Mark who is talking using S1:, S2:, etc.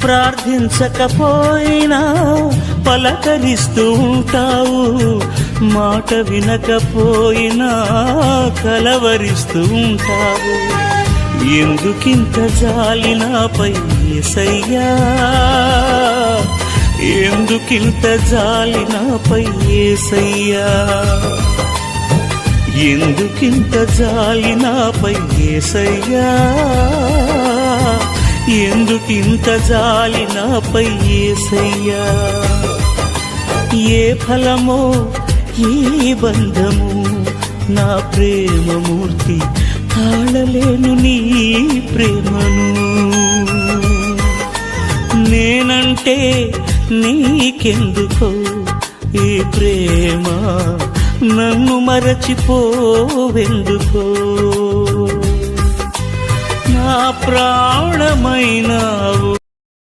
S1: ప్రార్థించకపోయినా పలకరిస్తూ ఉంటావు, మాట వినకపోయినా కలవరిస్తూ ఉంటావు. ఎందుకింత జాలి నాపై యేసయ్యా, ఎందుకింత జాలి నాపై యేసయ్యా, ఎందుకింత జాలి నాపై యేసయ్యా, ఎందుకింత జాలి నాపై యేసయ్యా. ఏ ఫలమో ఈ బంధము, నా ప్రేమమూర్తి తాళలేను నీ ప్రేమను. నేనంటే నీకెందుకో ఈ ప్రేమ, నన్ను మరచిపోవెందుకో. నా ప్రాణమైనావు,